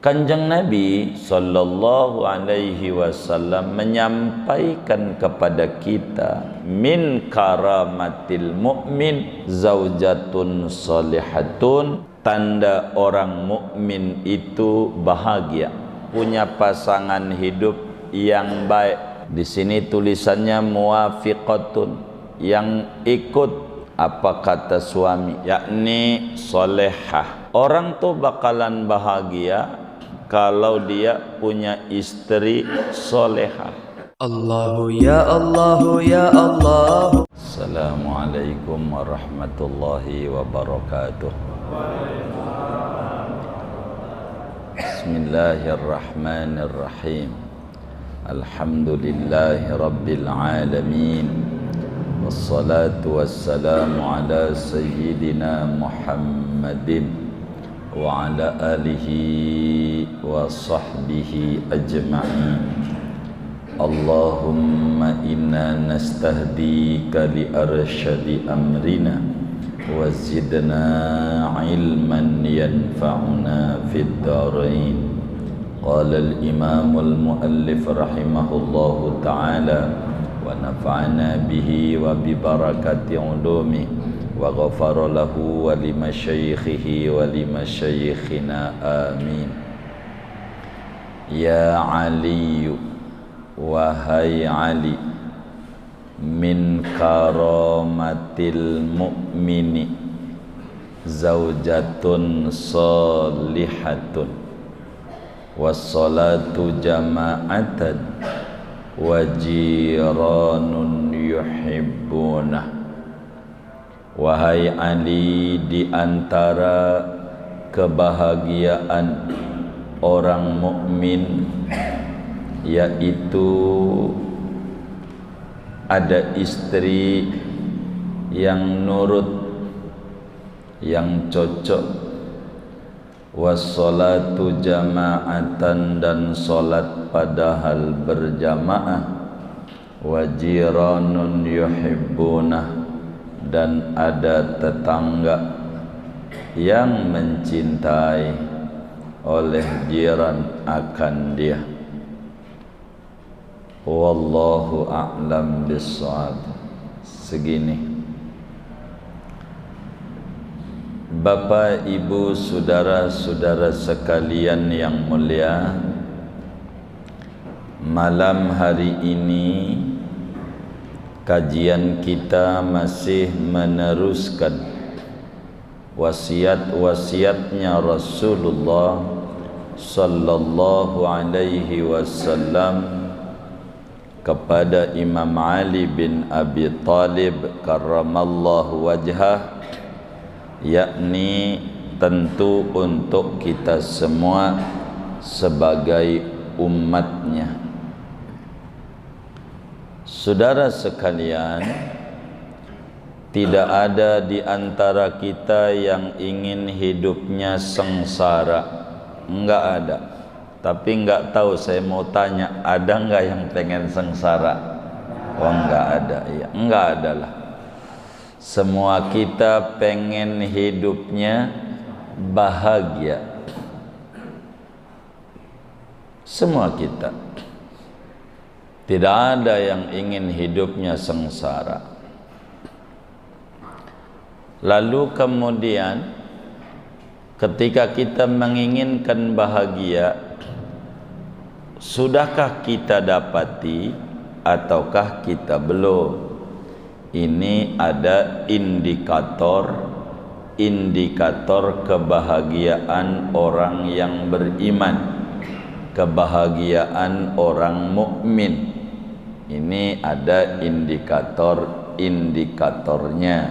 Kanjeng Nabi sallallahu alaihi wasallam menyampaikan kepada kita, min karamatil mu'min zaujatun solihatun, tanda orang mukmin itu bahagia, punya pasangan hidup yang baik. Di sini tulisannya muwafiqatun, yang ikut apa kata suami, yakni solehah. Orang tuh bakalan bahagia kalau dia punya istri solehah. Allahu ya Allahu ya Allah. Assalamualaikum warahmatullahi wabarakatuh. Bismillahirrahmanirrahim. Alhamdulillahi rabbil alamin. Wassalatu wassalamu ala sayyidina Muhammadin wa ala alihi wa sahbihi ajma'in. Allahumma inna nastahdika li arsyadi amrina wa zidna ilman yanfa'una fid dharain. Qala al-imam al-muallif rahimahullahu ta'ala wa nafa'ana bihi wa bi barakati ulumihi wa ghafara lahu wa li masyaikhihi wa li masyaikhina amin. Ya Ali, wahai Ali, min karamatil mu'mini zaujatun salihatun wassalatu jama'atan wa jiranun yuhibbunah. Wahai Ali, di antara kebahagiaan orang mukmin yaitu ada istri yang nurut, yang cocok, wassalatu jama'atan, dan salat padahal berjamaah, wajiranun yuhibbunah, dan ada tetangga yang mencintai oleh jiran akan dia. Wallahu a'lam bissawab. Segini. Bapak, Ibu, saudara-saudara sekalian yang mulia, malam hari ini kajian kita masih meneruskan wasiat-wasiatnya Rasulullah sallallahu alaihi wasallam kepada Imam Ali bin Abi Thalib karramallahu wajhah, yakni tentu untuk kita semua sebagai umatnya. Saudara sekalian, tidak ada di antara kita yang ingin hidupnya sengsara. Enggak ada. Tapi enggak tahu, saya mau tanya, ada enggak yang pengen sengsara? Oh, enggak ada. Ya, enggak ada lah. Semua kita pengen hidupnya bahagia. Semua kita. Tidak ada yang ingin hidupnya sengsara. Lalu kemudian ketika kita menginginkan bahagia, sudahkah kita dapati ataukah kita belum? Ini ada indikator kebahagiaan orang yang beriman, kebahagiaan orang mukmin. Ini ada indikatornya.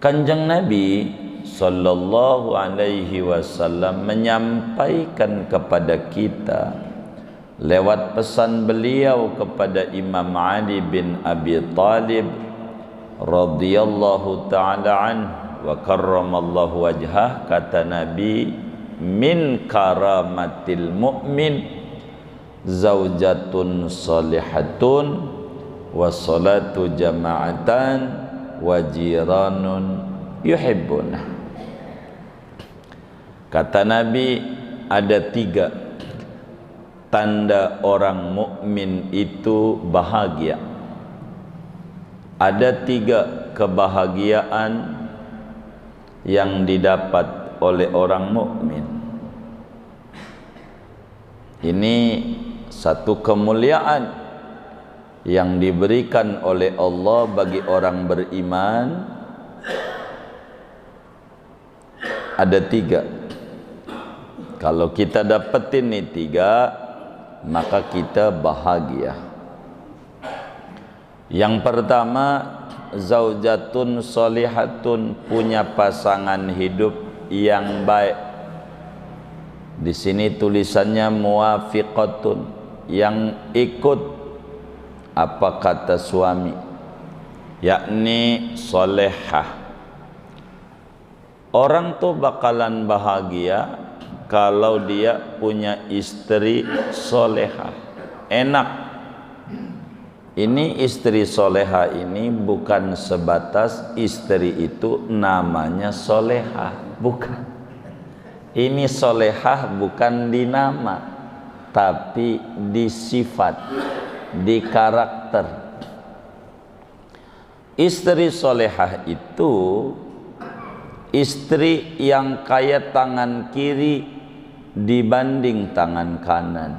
Kanjeng Nabi sallallahu alaihi wasallam menyampaikan kepada kita lewat pesan beliau kepada Imam Ali bin Abi Thalib radhiyallahu ta'ala anhu wa karramallahu wajhah, kata Nabi, min karamatil mu'min zaujatun salihatun wassalatu jama'atan wajiranun yuhibbunah. Kata Nabi, ada 3 tanda orang mukmin itu bahagia. Ada 3 kebahagiaan yang didapat oleh orang mukmin. Ini satu kemuliaan yang diberikan oleh Allah bagi orang beriman. Ada 3. Kalau kita dapetin nih 3, maka kita bahagia. Yang pertama, zaujatun solihatun, punya pasangan hidup yang baik. Di sini tulisannya muwafiqatun, yang ikut apa kata suami, yakni solehah. Orang tuh bakalan bahagia kalau dia punya istri solehah. Enak. Ini istri soleha ini bukan sebatas istri itu namanya soleha, bukan. Ini solehah bukan di nama, tapi di sifat, di karakter. Istri solehah itu istri yang kaya tangan kiri dibanding tangan kanan,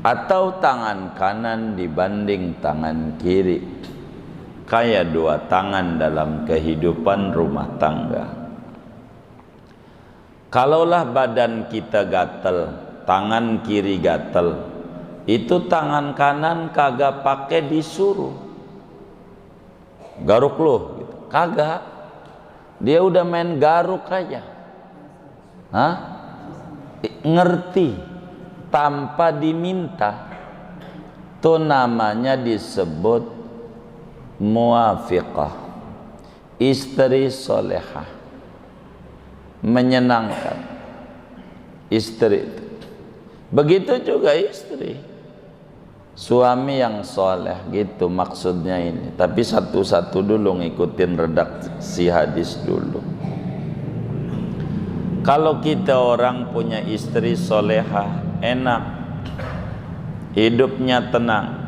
atau tangan kanan dibanding tangan kiri, kayak 2 tangan dalam kehidupan rumah tangga. Kalaulah badan kita gatel, tangan kiri gatel, itu tangan kanan kagak pakai disuruh, garuk loh gitu. Kagak, dia udah main garuk aja. Ngerti tanpa diminta. Itu namanya disebut muwafiqah, istri solehah, menyenangkan istri itu. Begitu juga istri, suami yang soleh, gitu maksudnya ini. Tapi satu-satu dulu, ngikutin redaksi hadis dulu. Kalau kita orang punya istri solehah, enak, hidupnya tenang.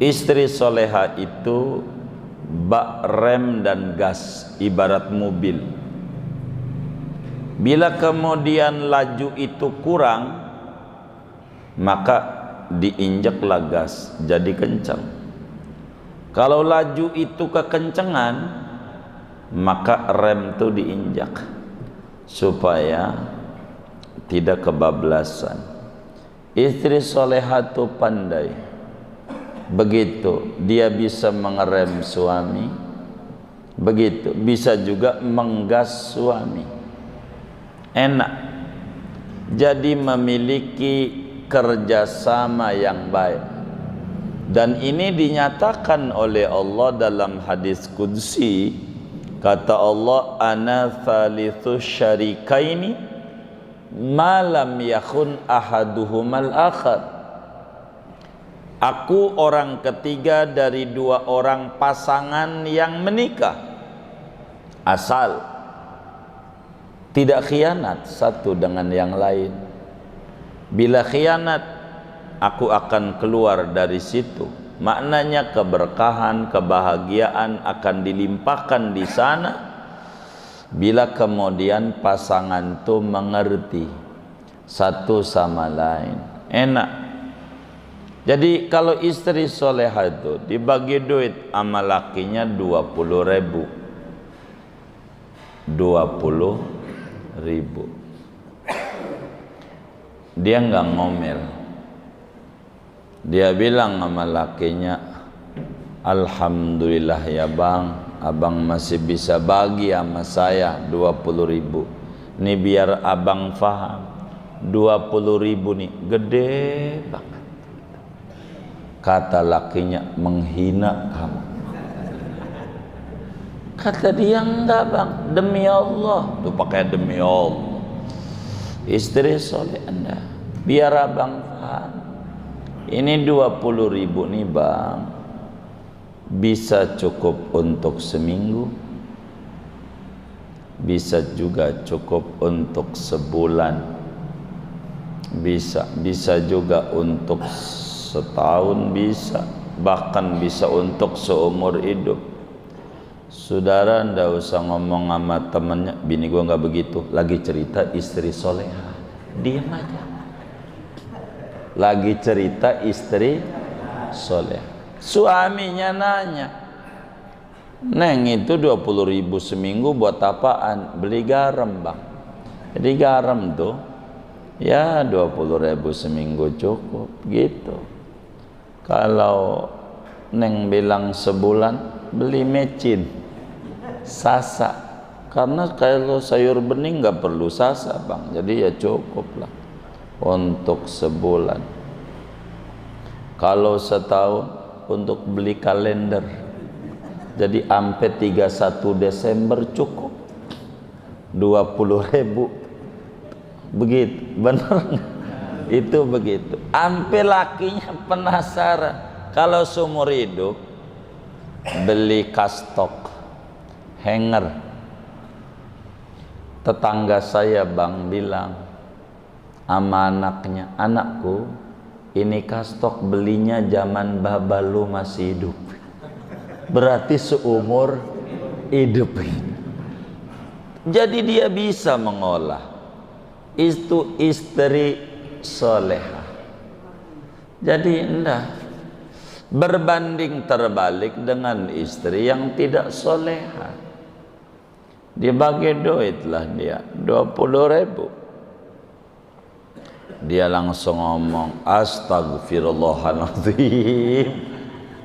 Istri soleha itu bak rem dan gas, ibarat mobil. Bila kemudian laju itu kurang, maka diinjaklah gas, jadi kencang. Kalau laju itu kekencengan, maka rem itu diinjak supaya tidak kebablasan. Istri soleha itu pandai. Begitu dia bisa mengerem suami, begitu bisa juga menggas suami. Enak. Jadi memiliki kerjasama yang baik. Dan ini dinyatakan oleh Allah dalam hadis qudsi. Kata Allah, ana thalithu syarikaini malam yakun ahaduhumal akhar. Aku orang ketiga dari 2 orang pasangan yang menikah, asal tidak khianat satu dengan yang lain. Bila khianat, aku akan keluar dari situ. Maknanya keberkahan, kebahagiaan akan dilimpahkan di sana bila kemudian pasangan itu mengerti satu sama lain. Enak. Jadi kalau istri soleha itu dibagi duit sama lakinya 20.000, 20.000, dia nggak ngomel. Dia bilang sama lakinya, alhamdulillah ya bang, abang masih bisa bagi sama saya 20.000. Ini biar abang faham, 20.000 nih gede banget. Kata lakinya, menghina kamu. Kata dia, enggak bang, demi Allah. Tuh pakai demi Allah. Istri soleh Anda, biar abang paham, ini 20.000 nih bang, bisa cukup untuk seminggu, bisa juga cukup untuk sebulan, bisa juga untuk setahun, bisa bahkan bisa untuk seumur hidup. Saudara ndak usah ngomong sama temennya, bini gua nggak begitu, lagi cerita istri soleha, diam aja. Lagi cerita istri soleha, suaminya nanya, Neng itu 20.000 seminggu buat apaan? Beli garam bang. Jadi garam tuh ya 20.000 seminggu cukup gitu. Kalau Neng bilang sebulan, beli mecin sasa, karena kalau sayur bening nggak perlu sasa bang, jadi ya cukup lah untuk sebulan. Kalau setahun untuk beli kalender, jadi sampai 31 Desember cukup 20.000, begitu bener nggak? Itu begitu. Sampai lakinya penasaran, kalau seumur hidup beli kastok hanger. Tetangga saya bang bilang sama anaknya, anakku ini kastok belinya zaman baba lu masih hidup, berarti seumur hidup. Jadi dia bisa mengolah. Itu istri soleha. Jadi enggak berbanding terbalik dengan istri yang tidak soleha. Dia bagi duit lah dia 20.000. Dia langsung ngomong, astagfirullahaladzim.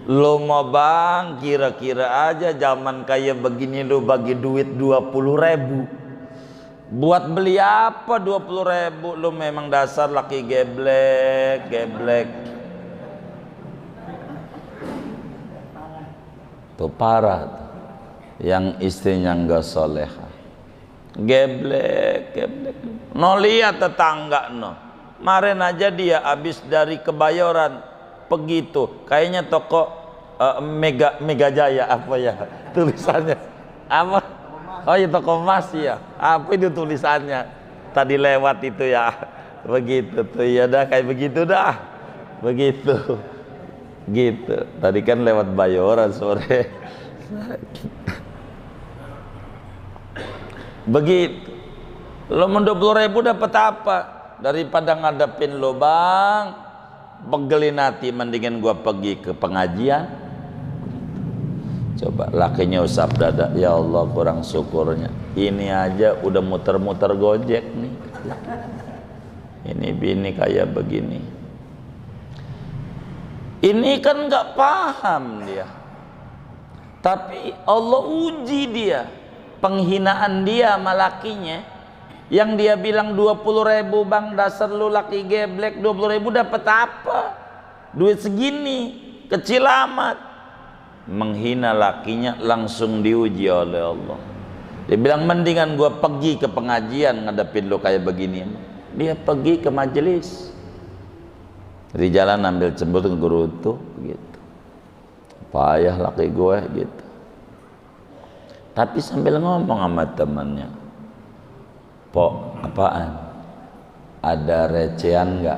Lo mau bang, kira-kira aja zaman kayak begini lo bagi duit 20.000. Buat beli apa 20.000? Lo memang dasar laki geblek. Tuh parah tuh. Yang istrinya enggak soleha, geblek. No lihat tetangga no. Kemarin aja dia habis dari Kebayoran pergi tuh, kayaknya toko Mega Jaya apa ya tulisannya? Apa? Oh ya toko emas ya. Apa itu tulisannya? Tadi lewat itu ya. Begitu tuh ya dah, kayak begitu dah. Begitu. Gitu. Tadi kan lewat Bayoran sore. Begitu. Lo mau 20.000 dapat apa? Daripada ngadepin lo bang, pegelin hati, mendingan gua pergi ke pengajian. Coba lakinya usap dada, ya Allah kurang syukurnya. Ini aja udah muter-muter Gojek nih. Ini bini kayak begini. Ini kan nggak paham dia. Tapi Allah uji dia. Penghinaan dia sama lakinya, yang dia bilang 20.000 bang, dasar lu laki geblek, 20.000 dapat apa? Duit segini, kecil amat. Menghina lakinya, langsung diuji oleh Allah. Dia bilang mendingan gua pergi ke pengajian ngadepin lu kayak begini. Dia pergi ke majelis, di jalan ambil cembur ke guru tuh gitu. Payah laki gue gitu. Tapi sambil ngomong sama temannya, Pok, apaan? Ada recehan nggak?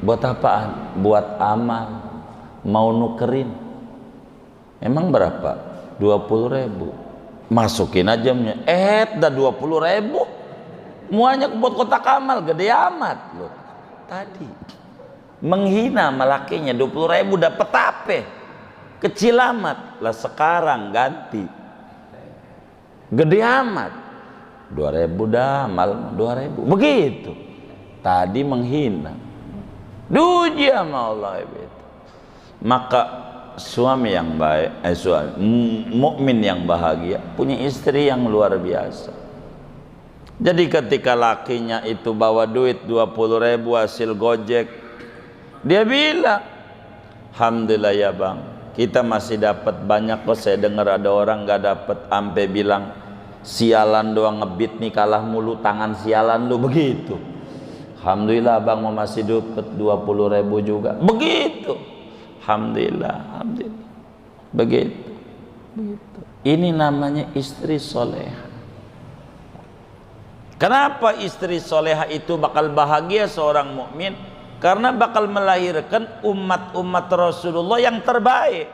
Buat apaan? Buat amal. Mau nukerin. Emang berapa? 20.000. Masukin aja punya. Dah 20.000. Muanya buat kotak amal, gede amat loh. Tadi menghina malakinya 20.000 dapat apa? Kecil amat lah, sekarang ganti gede amat 2.000 dah, mal 2.000 begitu. Tadi menghina, diuji sama Allah itu. Maka suami yang baik, mukmin yang bahagia punya istri yang luar biasa. Jadi ketika lakinya itu bawa duit 20.000 hasil Gojek, dia bilang, alhamdulillah ya bang, kita masih dapat banyak kok. Saya dengar ada orang nggak dapat, ampe bilang sialan doang ngebit nih, kalah mulu, tangan sialan lu, begitu. Alhamdulillah bang mau masih dapat 20.000 juga, begitu. Alhamdulillah, begitu. Ini namanya istri soleh. Kenapa istri soleha itu bakal bahagia seorang mukmin? Karena bakal melahirkan umat-umat Rasulullah yang terbaik.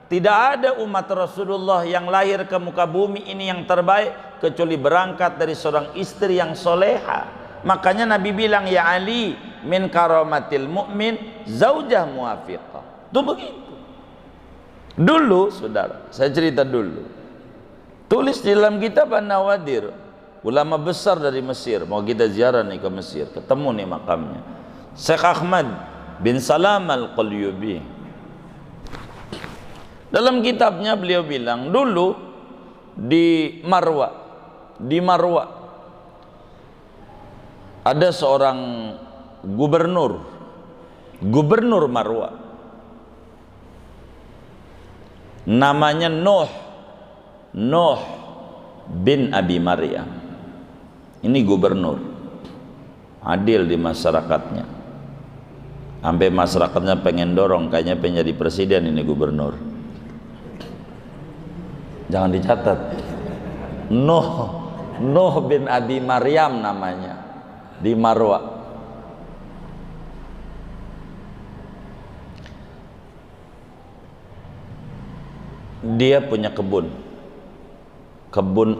Tidak ada umat Rasulullah yang lahir ke muka bumi ini yang terbaik kecuali berangkat dari seorang istri yang soleha. Makanya Nabi bilang, ya Ali, min karamatil mu'min zaujah muafiqah. Itu begitu. Dulu, saudara, saya cerita dulu. Tulis di dalam kitab An-Nawadir, ulama besar dari Mesir, mau kita ziarah nih ke Mesir, ketemu nih makamnya, Syekh Ahmad bin Salam Al-Qalyubi. Dalam kitabnya beliau bilang, dulu di Marwa ada seorang gubernur Marwa, namanya Nuh bin Abi Maryam. Ini gubernur, adil di masyarakatnya, sampai masyarakatnya pengen dorong, kayaknya pengen jadi presiden ini gubernur. Jangan dicatat, Nuh bin Abi Maryam namanya, di Marwa. Dia punya kebun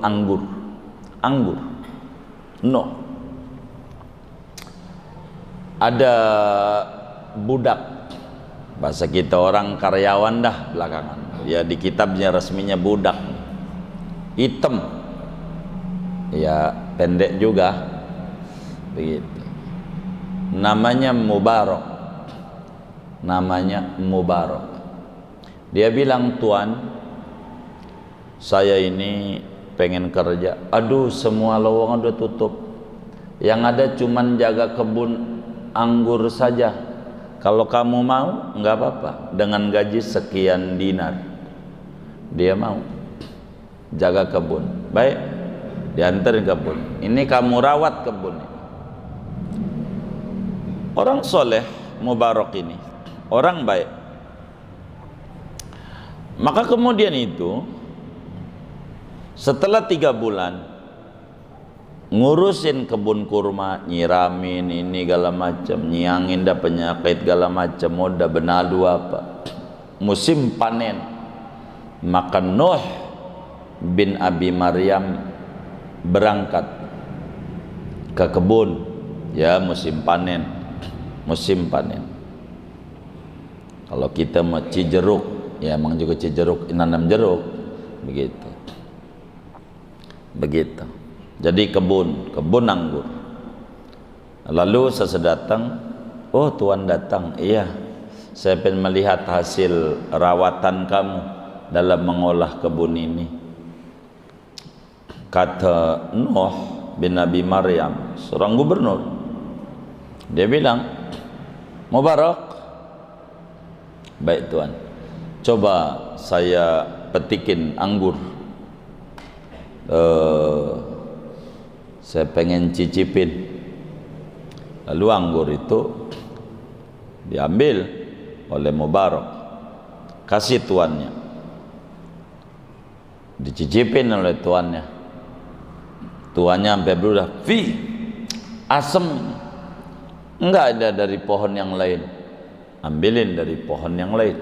anggur. Nuh. Ada budak, bahasa kita orang karyawan dah belakangan. Ya di kitabnya resminya budak, hitam, ya pendek juga, begitu. Namanya Mubarak. Dia bilang, Tuan, saya ini pengen kerja. Aduh, semua lowongan udah tutup. Yang ada cuman jaga kebun anggur saja. Kalau kamu mau, nggak apa-apa, dengan gaji sekian dinar. Dia mau jaga kebun. Baik, diantarin kebun. Ini kamu rawat kebun. Orang soleh Mubarak ini, orang baik. Maka kemudian itu, setelah 3 bulan ngurusin kebun kurma, nyiramin ini segala macam, nyiangin dah penyakit segala macam, udah benalu apa, musim panen, maka Nuh bin Abi Maryam berangkat ke kebun. Ya, musim panen. Kalau kita mau Cijeruk, ya emang juga Cijeruk, nanam jeruk, begitu. Jadi kebun anggur. Lalu saya datang, oh Tuan datang, iya, saya pengen melihat hasil rawatan kamu dalam mengolah kebun ini. Kata Nuh bin Abi Maryam, seorang gubernur, dia bilang, Mubarak, baik Tuan, coba saya petikin anggur. Saya pengen cicipin. Lalu anggur itu diambil oleh Mubarak, kasih tuannya, dicicipin oleh tuannya. Tuannya sampai berudah, asem, enggak ada dari pohon yang lain, ambilin dari pohon yang lain.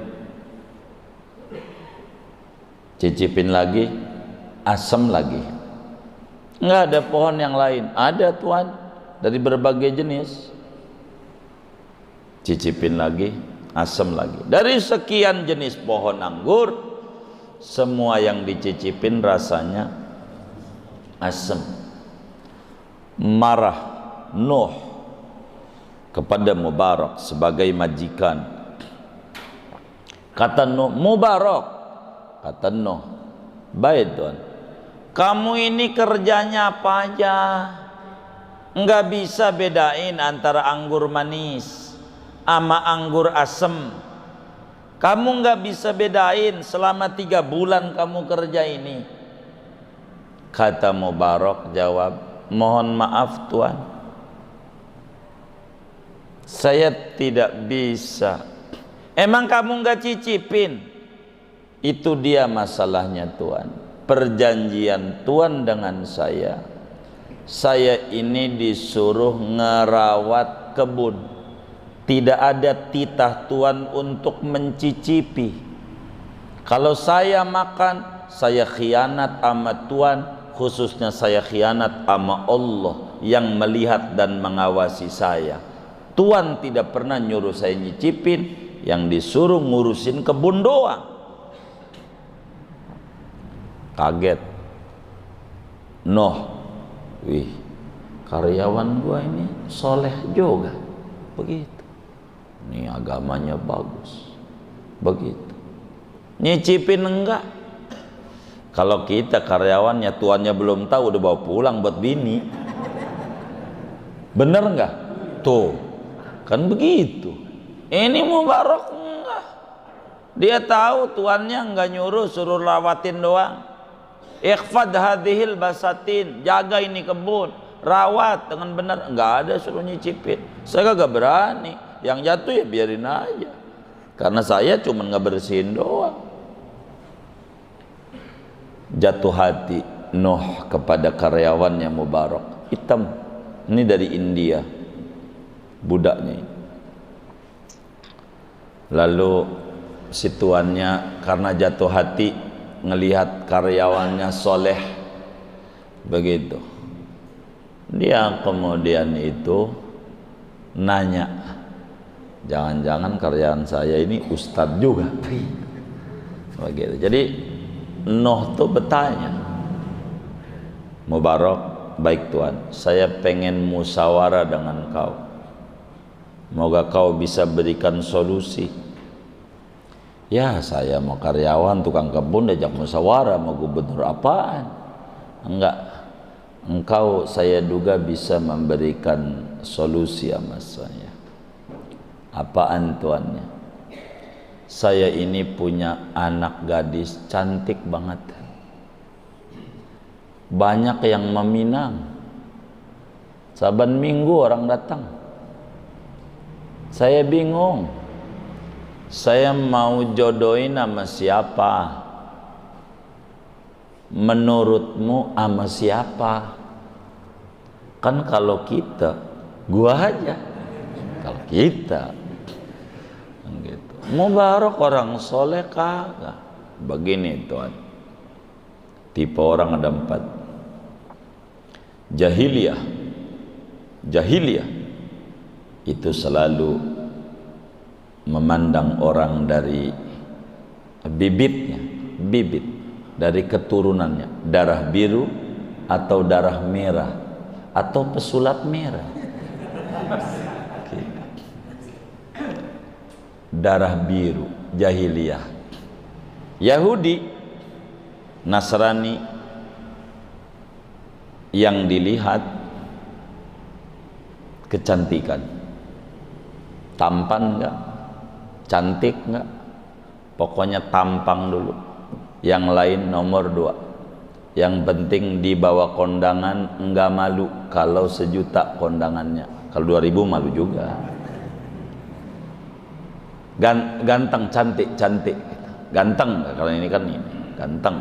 Cicipin lagi, asem lagi. Enggak ada pohon yang lain. Ada Tuan, dari berbagai jenis. Cicipin lagi, asem lagi. Dari sekian jenis pohon anggur, semua yang dicicipin rasanya asem. Marah Nuh kepada Mubarak sebagai majikan. Kata Nuh, Mubarak, kata Nuh, baik Tuan, kamu ini kerjanya apa aja? Enggak bisa bedain antara anggur manis sama anggur asem. Kamu enggak bisa bedain selama 3 bulan kamu kerja ini. Kata Mubarak jawab, mohon maaf Tuan, saya tidak bisa. Emang kamu enggak cicipin? Itu dia masalahnya Tuan. Perjanjian Tuan dengan saya, Saya ini disuruh ngerawat kebun. Tidak ada titah Tuhan untuk mencicipi. Kalau saya makan, saya khianat sama Tuhan, khususnya saya khianat sama Allah yang melihat dan mengawasi saya. Tuhan tidak pernah nyuruh saya nyicipin, yang disuruh ngurusin kebun doang. Kaget. Wih, karyawan gua ini soleh juga. Begitu. Ini agamanya bagus. Begitu. Nyicipin enggak? Kalau kita karyawannya, tuannya belum tahu, udah bawa pulang buat bini. Bener enggak? Tuh, kan begitu. Ini Mubarak enggak. Dia tahu tuannya enggak nyuruh, suruh rawatin doang. Ikhfad hadhil basatin, jaga ini kebun, rawat dengan benar. Enggak ada suruh nyicipin. Saya gak berani. Yang jatuh ya biarin aja, karena saya cuma ngebersihin doang. Jatuh hati Nuh kepada karyawannya Mubarak. Hitam, ini dari India budaknya ini. Lalu si tuannya karena jatuh hati ngelihat karyawannya soleh begitu, dia kemudian itu nanya, jangan-jangan karyawan saya ini ustadz juga begitu. Jadi Nuh tuh bertanya, Mubarak, baik Tuhan, saya pengen musyawarah dengan kau, moga kau bisa berikan solusi. Ya, saya mau karyawan tukang kebun diajak musyawarah, mau gubernur apaan? Enggak, engkau saya duga bisa memberikan solusi sama saya. Apaan tuannya? Saya ini punya anak gadis cantik banget, banyak yang meminang. Saban minggu orang datang. Saya bingung, saya mau jodohin sama siapa? Menurutmu sama siapa? Kan kalau kita, gua aja. Kalau kita gitu. Mubarak orang soleh kagak. Begini Tuhan, tipe orang ada 4. Jahiliyah itu selalu memandang orang dari bibit, dari keturunannya, darah biru atau darah merah atau pesulap merah. Darah biru, jahiliyah. Yahudi, Nasrani, yang dilihat kecantikan, tampan enggak, cantik enggak, pokoknya tampang dulu, yang lain nomor 2. Yang penting dibawa kondangan enggak malu. Kalau 1.000.000 kondangannya, kalau 2.000 malu juga. Ganteng, cantik, ganteng. Kalau ini kan ini ganteng,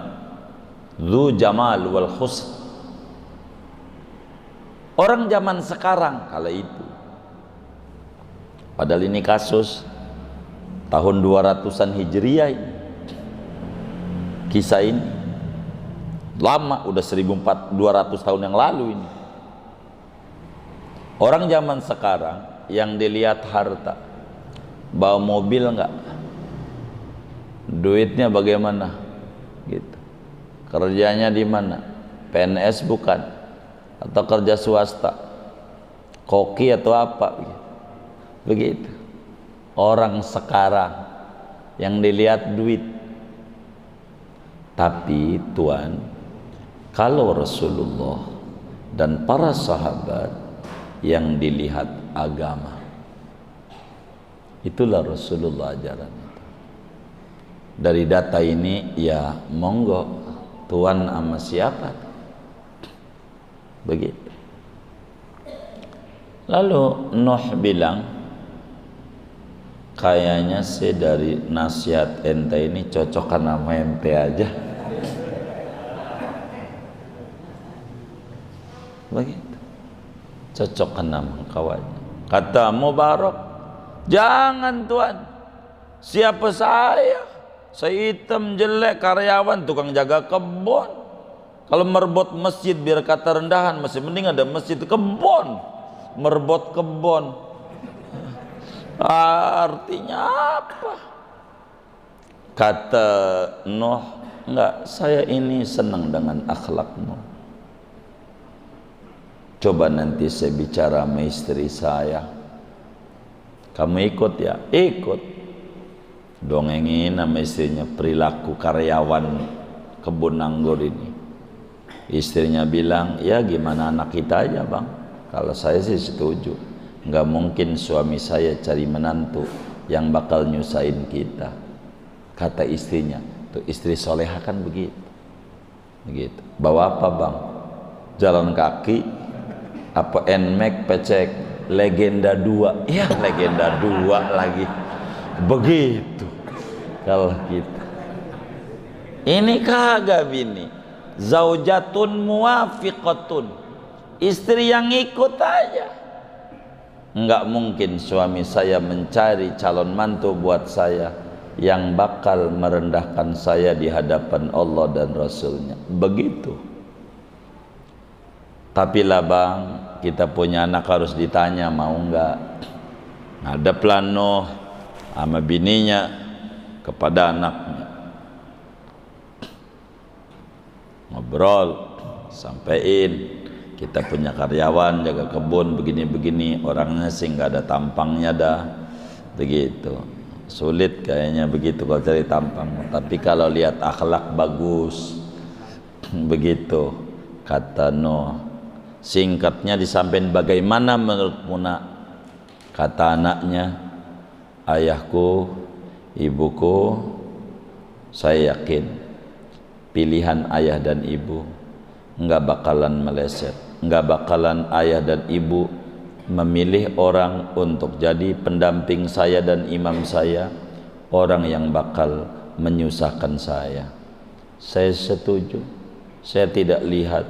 Dzu jamal wal husn. Orang zaman sekarang kala itu, padahal ini kasus tahun 200-an Hijriah ini. Kisah ini lama, udah 1.200 tahun yang lalu ini. Orang zaman sekarang yang dilihat harta, bawa mobil enggak, duitnya bagaimana gitu, kerjanya di mana, PNS bukan, atau kerja swasta, koki atau apa begitu. Orang sekarang yang dilihat duit. Tapi Tuhan, kalau Rasulullah dan para sahabat yang dilihat agama, itulah Rasulullah ajaran itu. Dari data ini ya monggo, Tuhan sama siapa begitu. Lalu Nuh bilang, kayaknya sih dari nasihat ente ini cocokkan sama ente aja. Begitu. Cocok kena kawannya. Kata Mubarak, jangan tuan, siapa saya? Saya hitam jelek, karyawan, tukang jaga kebun. Kalau merebut masjid biar kata rendahan, masih mending ada masjid kebun. Merebut kebun, artinya apa? Kata Nuh, enggak, saya ini senang dengan akhlakmu. Coba nanti saya bicara sama istri saya. Kamu ikut ya? Ikut. Dongengin sama istrinya perilaku karyawan kebun anggur ini. Istrinya bilang, ya gimana anak kita aja bang. Kalau saya sih setuju. Nggak mungkin suami saya cari menantu yang bakal nyusahin kita. Kata istrinya, tuh istri soleha kan begitu. Begitu. Bawa apa bang? Jalan kaki, apa NMAX, pecek, legenda 2. Ya legenda 2 lagi. Begitu. Kalau kita. Ini kagak bini. Zaujatun muwafiqatun, istri yang ikut aja. Enggak mungkin suami saya mencari calon mantu buat saya yang bakal merendahkan saya di hadapan Allah dan Rasulnya. Begitu. Tapi lah bang, kita punya anak harus ditanya mau enggak. Ada plano sama bininya kepada anaknya. Ngobrol, sampein kita punya karyawan jaga kebun begini-begini, orangnya sih nggak ada tampangnya dah, begitu. Sulit kayaknya begitu kalau cari tampang, tapi kalau lihat akhlak bagus, begitu. Kata Nuh, singkatnya disampaikan bagaimana menurutmu nak? Kata anaknya, ayahku, ibuku, saya yakin pilihan ayah dan ibu enggak bakalan meleset, enggak bakalan ayah dan ibu memilih orang untuk jadi pendamping saya dan imam saya, orang yang bakal menyusahkan saya. Saya setuju. Saya tidak lihat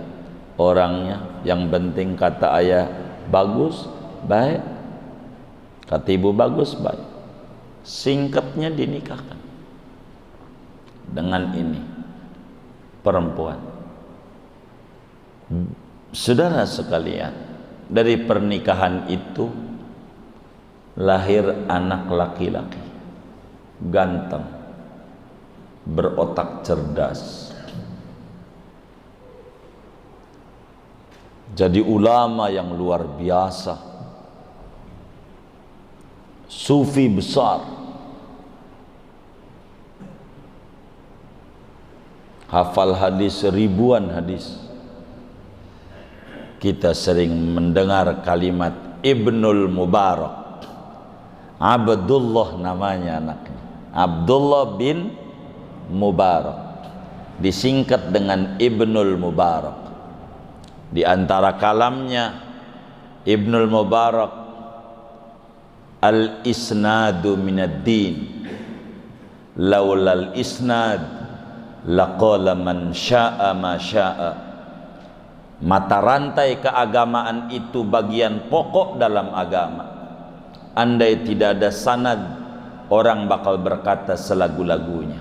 orangnya, yang penting kata ayah bagus, baik, kata ibu bagus, baik. Singkatnya dinikahkan dengan ini perempuan. Saudara sekalian, dari pernikahan itu lahir anak laki-laki ganteng, berotak cerdas, jadi ulama yang luar biasa, sufi besar, hafal hadis ribuan hadis. Kita sering mendengar kalimat Ibnul Mubarak. Abdullah namanya anaknya, Abdullah bin Mubarak, disingkat dengan Ibnul Mubarak. Di antara kalamnya Ibnul Mubarak, al-isnadu minad din, laulal isnad laqala man syaa ma syaa. Mata rantai keagamaan itu bagian pokok dalam agama. Andai tidak ada sanad, orang bakal berkata selagu-lagunya.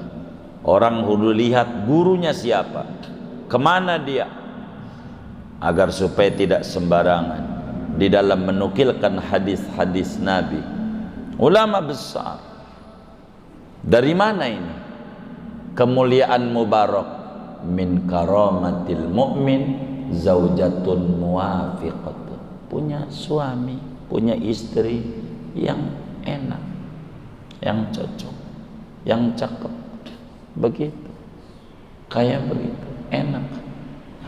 Orang dulu lihat gurunya siapa, kemana dia, agar supaya tidak sembarangan di dalam menukilkan hadis-hadis Nabi. Ulama besar. Dari mana ini? Kemuliaan Mubarak, min karamatil mu'min zaujatun muwafiqatun, punya suami, punya istri yang enak, yang cocok, yang cakep, begitu, kayak begitu, enak,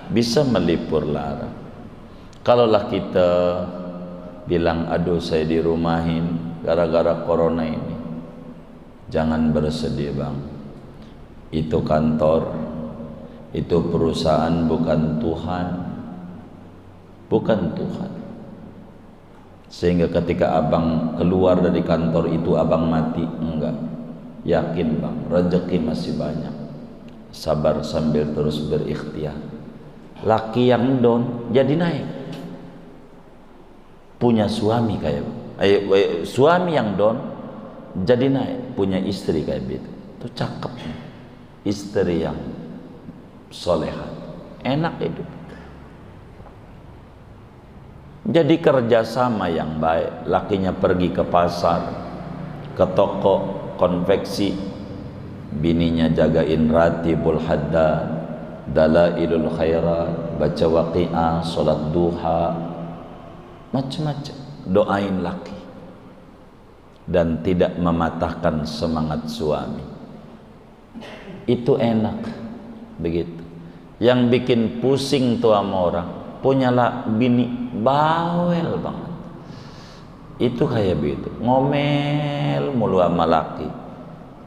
bisa melipur lara. Kalaulah kita bilang, aduh saya dirumahin gara-gara corona ini, jangan bersedih bang. Itu kantor, itu perusahaan bukan Tuhan, bukan Tuhan. Sehingga ketika abang keluar dari kantor itu abang mati, enggak, yakin bang, rezeki masih banyak. Sabar sambil terus berikhtiar. Laki yang down jadi naik. punya suami kayak suami yang down jadi naik, punya istri kayak gitu. Itu cakep, istri yang soleha, enak hidup. Jadi kerjasama yang baik, lakinya pergi ke pasar, ke toko konveksi, bininya jagain ratibul haddad, dalailul khairat, baca waqi'ah, sholat duha, macam-macam, doain laki dan tidak mematahkan semangat suami. Itu enak begitu. Yang bikin pusing tuh sama orang, punya bini bawel banget, itu kayak begitu, ngomel mulu sama laki,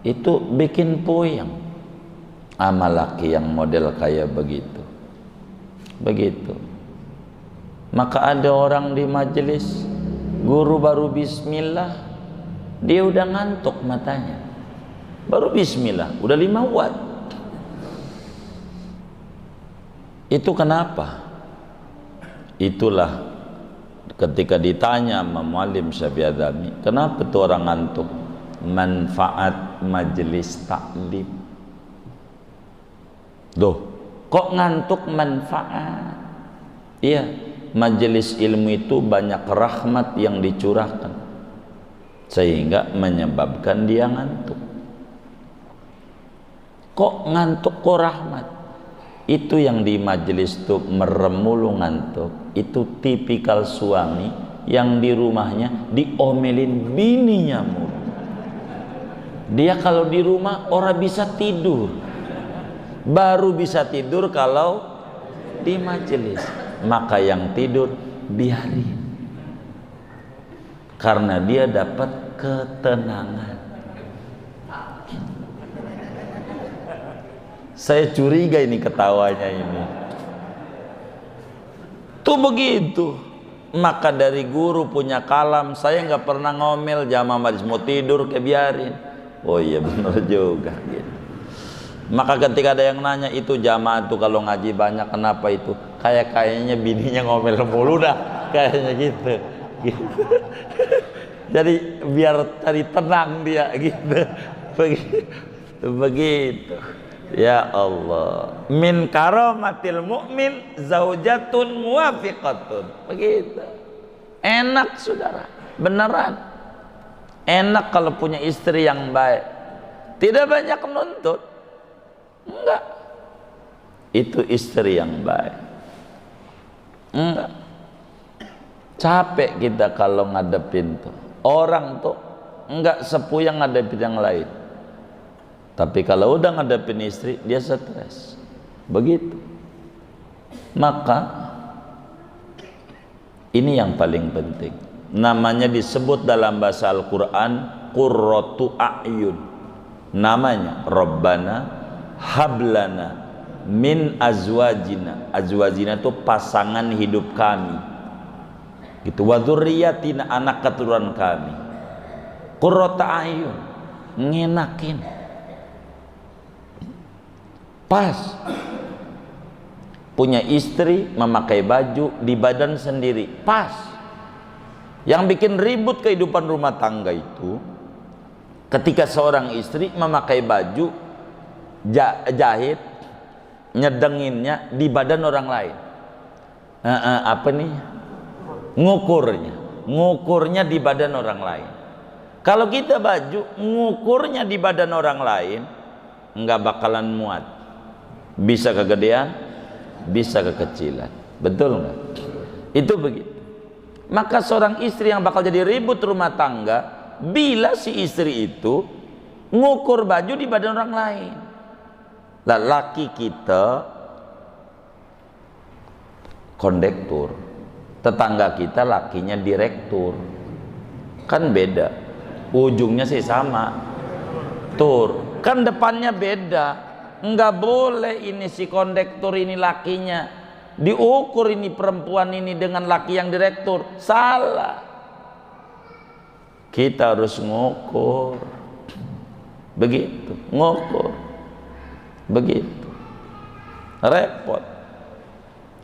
itu bikin puyeng. Sama laki yang model kayak begitu. Maka ada orang di majelis, guru baru bismillah, dia udah ngantuk matanya, baru bismillah udah 5 watt. Itu kenapa? Itulah ketika ditanya sama Muallim Syafi'i Adzami, kenapa tuh orang ngantuk? Manfaat majelis taklim. Loh, kok ngantuk manfaat? Iya, majelis ilmu itu banyak rahmat yang dicurahkan sehingga menyebabkan dia ngantuk. Kok ngantuk, kok rahmat? Itu yang di majelis itu meremulu ngantuk. Itu tipikal suami yang di rumahnya diomelin bininya mulu. Dia kalau di rumah orang bisa tidur, baru bisa tidur kalau di majelis. Maka yang tidur biarin, karena dia dapat ketenangan. Saya curiga ini ketawanya ini. Tuh begitu. Maka dari guru punya kalam, saya nggak pernah ngomel jamaah majelis, mau tidur kayak biarin. Oh iya benar juga gitu. Maka ketika ada yang nanya, itu jamaah tuh kalau ngaji banyak kenapa itu? Kayaknya bininya ngomel mulu dah, kayaknya gitu. Jadi biar tadi tenang dia gitu. Begitu. Ya Allah, min karamatil mu'min zaujatun muwafiqatun. Begitu. Enak saudara, beneran enak kalau punya istri yang baik. Tidak banyak nuntut, enggak. Itu istri yang baik. Enggak. Capek kita kalau ngadepin tuh orang tuh enggak sepuyang ngadepin yang lain. Tapi kalau udah ngadepin istri, dia stres. Begitu. Maka ini yang paling penting. Namanya disebut dalam bahasa Al-Quran qurratu a'yun. Namanya Rabbana hablana min azwajina. Azwajina itu pasangan hidup kami. Gitu. Wa dzurriyyatina, anak keturunan kami. Qurratu a'yun, ngenakin. Pas punya istri memakai baju di badan sendiri, pas. Yang bikin ribut kehidupan rumah tangga itu ketika seorang istri memakai baju jahit, nyedenginnya di badan orang lain. Apa nih? Ngukurnya di badan orang lain. Kalau kita baju ngukurnya di badan orang lain, nggak bakalan muat. Bisa kegedean, bisa kekecilan. Betul nggak? Itu begitu. Maka seorang istri yang bakal jadi ribut rumah tangga bila si istri itu ngukur baju di badan orang lain. Lah laki kita kondektur, tetangga kita lakinya direktur, kan beda. Ujungnya sih sama, tur, kan depannya beda. Enggak boleh ini si kondektur ini lakinya diukur ini perempuan ini dengan laki yang direktur, salah. Kita harus ngukur begitu, ngukur begitu.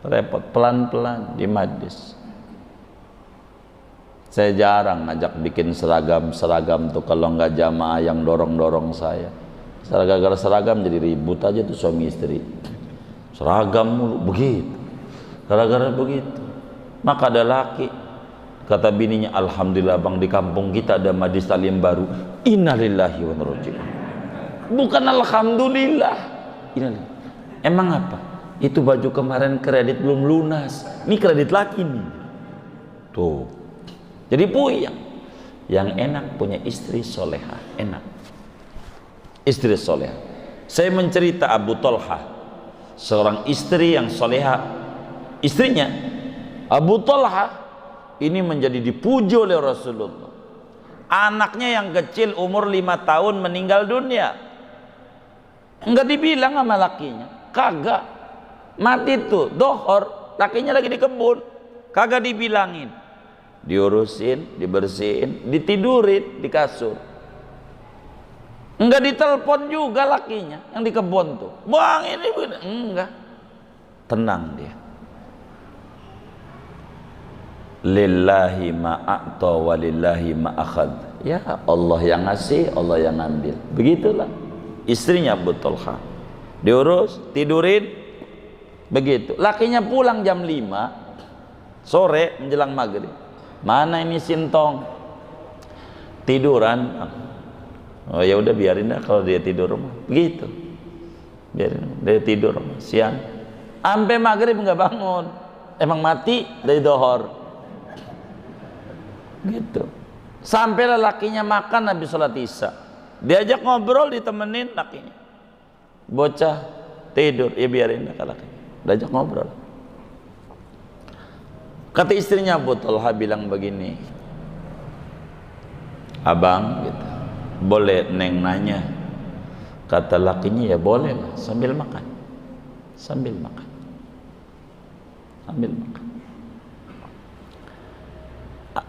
Repot pelan-pelan di majlis. Saya jarang ngajak bikin seragam tuh kalau nggak jamaah yang dorong saya. Gara-gara seragam jadi ribut aja tuh suami istri. Seragam mulu begitu. Gara-gara begitu. Maka ada laki kata bininya, alhamdulillah bang, di kampung kita ada majlis taklim baru. Innalillahi wa inna ilaihi raji'un. Bukan alhamdulillah. Innalillahi. Emang apa? Itu baju kemarin kredit belum lunas. Ini kredit laki nih. Tuh. Jadi puyeng. Yang enak punya istri soleha, enak. Istri soleha. Saya mencerita Abu Talha, seorang istri yang soleha. Istrinya Abu Talha ini menjadi dipuji oleh Rasulullah. Anaknya yang kecil umur 5 tahun meninggal dunia. Enggak dibilang sama lakinya, kagak. Mati tuh, dohor, lakinya lagi di kebun, kagak dibilangin. Diurusin, dibersihin, ditidurin di kasur. Enggak ditelepon juga lakinya yang di kebun tuh. Bang ini begini. Enggak. Tenang dia. Lillahi ma'a'ta wa lillahi ma'akhad. Ya Allah yang ngasih, Allah yang ngambil. Begitulah istrinya Abu Talha. Diurus, tidurin, begitu. Lakinya pulang jam 5 sore menjelang maghrib. Mana ini Sintong? Tiduran. Oh ya udah biarin dah kalau dia tidur rumah. Begitu. Biarin dia tidur rumah. Siang sampai maghrib nggak bangun. Emang mati dari dohor. Gitu. Sampailah lakinya makan habis sholat isya. Diajak ngobrol, ditemenin lakinya. Bocah tidur, ya biarin dah lakinya. Diajak ngobrol. Kata istrinya Abu Talha bilang begini, abang gitu, boleh neng nanya? Kata lakinya, ya boleh lah, sambil makan. Sambil makan. Sambil makan.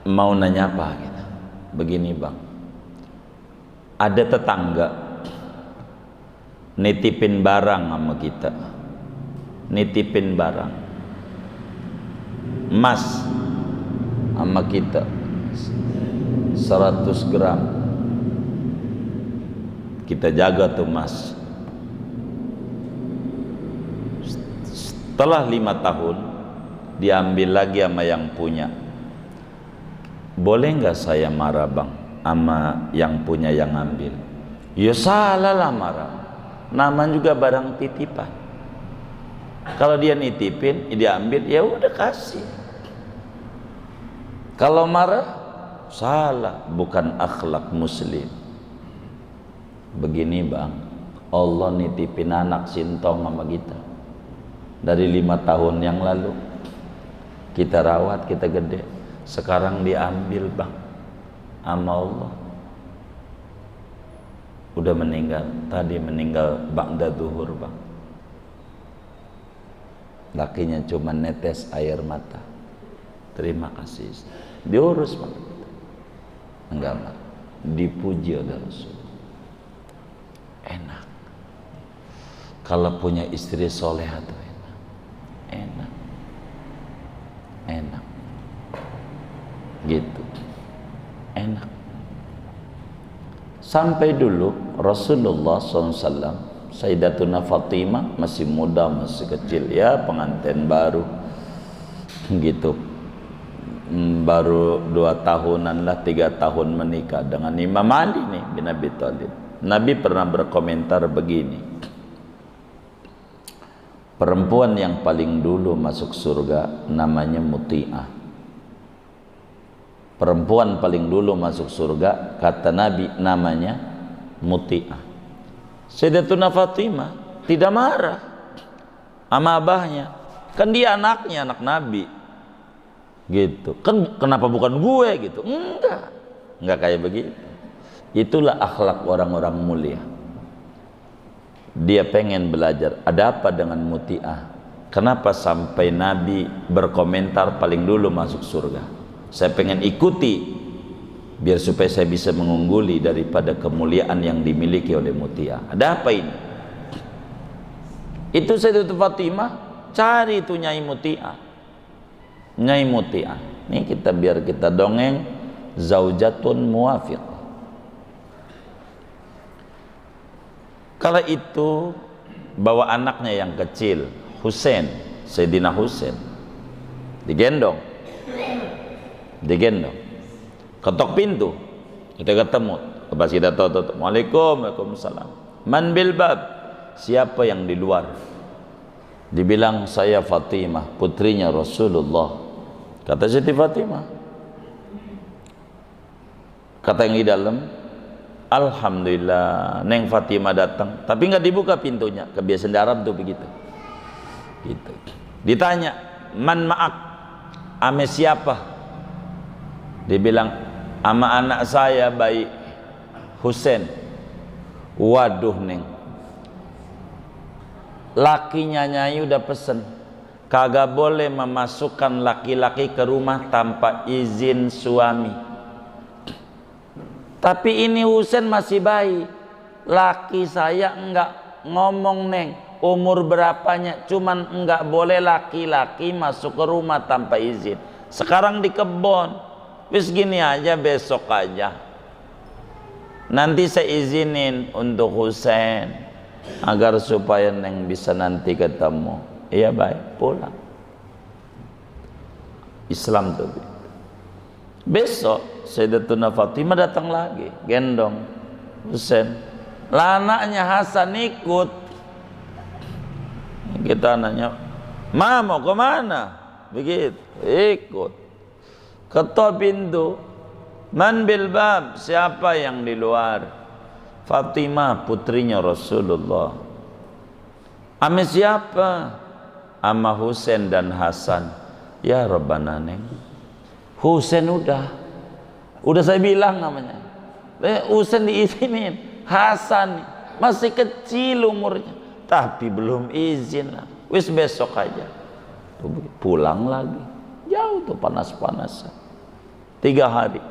Mau nanya apa gitu? Begini bang, ada tetangga nitipin barang sama kita, nitipin barang emas sama kita 100 gram. Kita jaga tuh emas. Setelah 5 tahun diambil lagi sama yang punya. Boleh nggak saya marah bang sama yang punya yang ambil? Ya salah lah marah. Namanya juga barang titipan. Kalau dia nitipin, dia ambil, ya udah kasih. Kalau marah, salah, bukan akhlak muslim. Begini bang, Allah nitipin anak Sintong sama kita dari 5 tahun yang lalu. Kita rawat, kita gede. Sekarang diambil bang sama Allah. Udah meninggal, tadi meninggal ba'da zuhur bang. Lakinya cuma netes air mata. Terima kasih. Diurus bang. Enggak bang. Dipuji oleh Rasul. Enak. Kalau punya istri soleha tuh enak. Enak. Enak. Gitu. Enak. Sampai dulu Rasulullah SAW, Sayyidatuna Fatimah masih muda, masih kecil ya, pengantin baru gitu, baru 2 tahunan lah, 3 tahun menikah dengan Imam Ali nih bin Abi Thalib. Nabi pernah berkomentar begini, perempuan yang paling dulu masuk surga namanya Muti'ah. Perempuan paling dulu masuk surga kata Nabi namanya Muti'ah. Sayyidatuna Fatimah tidak marah sama abahnya, kan dia anaknya, anak Nabi gitu kan, kenapa bukan gue gitu? Enggak kayak begitu. Itulah akhlak orang-orang mulia. Dia pengen belajar. Ada apa dengan Muti'ah? Kenapa sampai Nabi berkomentar paling dulu masuk surga? Saya pengen ikuti biar supaya saya bisa mengungguli daripada kemuliaan yang dimiliki oleh Muti'ah. Ada apa ini? Itu Sayyidatuna Fatimah cari itu Nyai Muti'ah. Nyai Muti'ah. Nih kita biar kita dongeng zaujatun muwafiq. Kala itu bawa anaknya yang kecil, Husain, Sayyidina Husain, digendong, ketok pintu, kita ketemu, pas kita tutup, Waalaikumsalam, man bil bab, siapa yang di luar? Dibilang, saya Fatimah, putrinya Rasulullah. Kata Siti Fatimah. Kata yang di dalam, alhamdulillah, Neng Fatimah datang, tapi nggak dibuka pintunya. Kebiasaan di Arab tuh begitu. Gitu. Ditanya, man ma'ak, ame siapa? Dibilang, ama anak saya bayi Husain. Waduh Neng, lakinya Nyai udah pesen, kagak boleh memasukkan laki-laki ke rumah tanpa izin suami. Tapi ini Husain masih bayi, laki saya enggak ngomong Neng, umur berapanya, cuman enggak boleh laki-laki masuk ke rumah tanpa izin. Sekarang di kebon, wis gini aja, besok aja nanti saya izinin untuk Husain agar supaya Neng bisa nanti ketemu. Iya baik, pulang. Islam tuh. Besok Sayyidatuna Fatimah datang lagi, gendong Husain. Lah anaknya Hasan ikut. Kita nanya, "Ma, mau kemana?" Begitu, ikut. Ketok pintu, man bil bab, siapa yang di luar? Fatimah, putrinya Rasulullah. Ame siapa? Ama Husain dan Hasan. Ya Rabbana Neng, Husain udah saya bilang namanya. Husain diizinin, Hasan masih kecil umurnya, tapi belum izin lah. Wis besok aja. Pulang lagi. Jauh tuh, panas-panasan. 3 hari.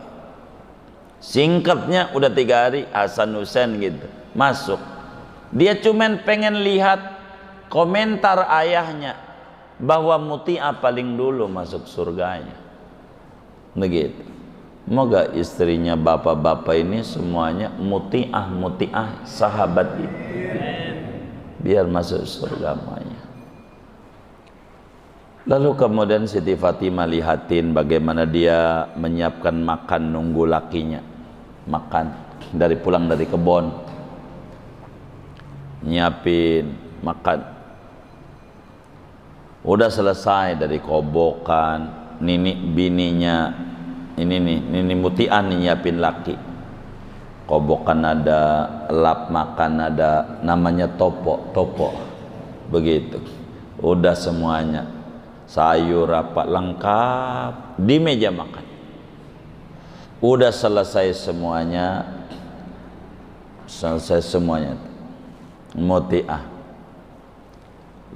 Singkatnya udah 3 hari Hasan Husain gitu masuk. Dia cuman pengen lihat komentar ayahnya bahwa Muti'ah paling dulu masuk surganya. Begitu. Moga istrinya bapak-bapak ini semuanya Muti'ah sahabat itu, biar masuk surga semuanya. Lalu kemudian Siti Fatimah lihatin bagaimana dia menyiapkan makan, nunggu lakinya makan pulang dari kebon, nyiapin makan. Udah selesai dari kobokan, bininya ini Muti'ah nih nyiapin laki. Kobokan ada, lap makan ada, namanya topo begitu. Udah semuanya, sayur apa lengkap di meja makan. Udah selesai semuanya, Muti'ah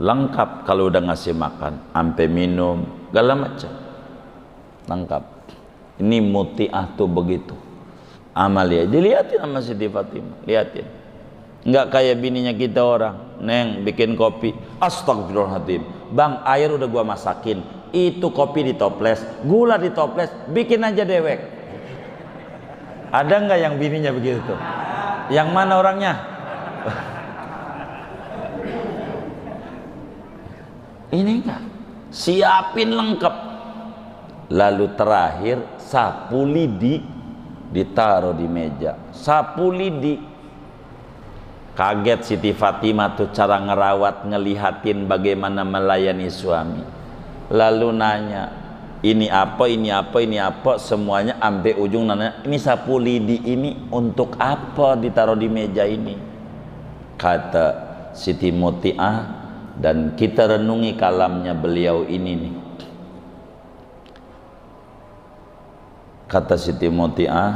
lengkap. Kalau udah ngasih makan, ampe minum, segala macam lengkap. Ini Muti'ah tuh begitu. Amalia, dilihatin sama Siti Fatimah, lihatin. Enggak kayak bininya kita orang, Neng bikin kopi, astagfirullahaladzim, Bang air udah gua masakin, itu kopi ditoples, gula ditoples, bikin aja dewek. Ada nggak yang bininya begitu tuh? Yang mana orangnya? Ini enggak, siapin lengkap. Lalu terakhir sapu lidi ditaruh di meja, sapu lidi. Kaget Siti Fatimah tuh cara ngerawat, ngelihatin bagaimana melayani suami. Lalu nanya, ini apa, semuanya sampai ujung nanya, ini sapu lidi ini untuk apa ditaruh di meja ini? Kata Siti Muti'ah, dan kita renungi kalamnya beliau ini nih. Kata Siti Muti'ah,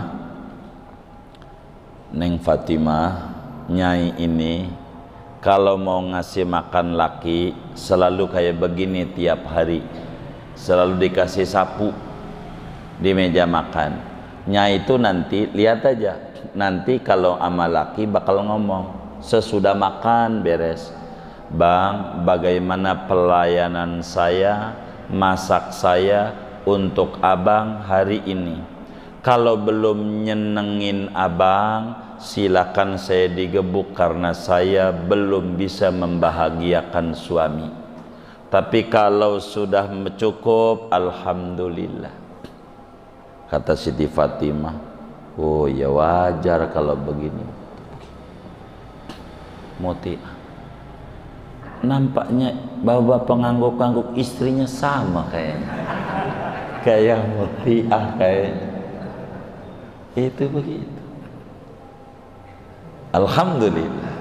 Neng Fatimah, Nyai ini kalau mau ngasih makan laki selalu kayak begini tiap hari, selalu dikasih sapu di meja makan. Nyai itu nanti lihat aja, nanti kalau sama laki bakal ngomong sesudah makan beres, Bang bagaimana pelayanan saya, masak saya untuk abang hari ini. Kalau belum nyenengin abang, silakan saya digebuk karena saya belum bisa membahagiakan suami. Tapi kalau sudah cukup, alhamdulillah. Kata Siti Fatimah, oh ya wajar kalau begini. Muti, nampaknya bapak pengangguk-angguk istrinya sama kayaknya. Kayak Mutiah kayaknya. Itu begitu. Alhamdulillah.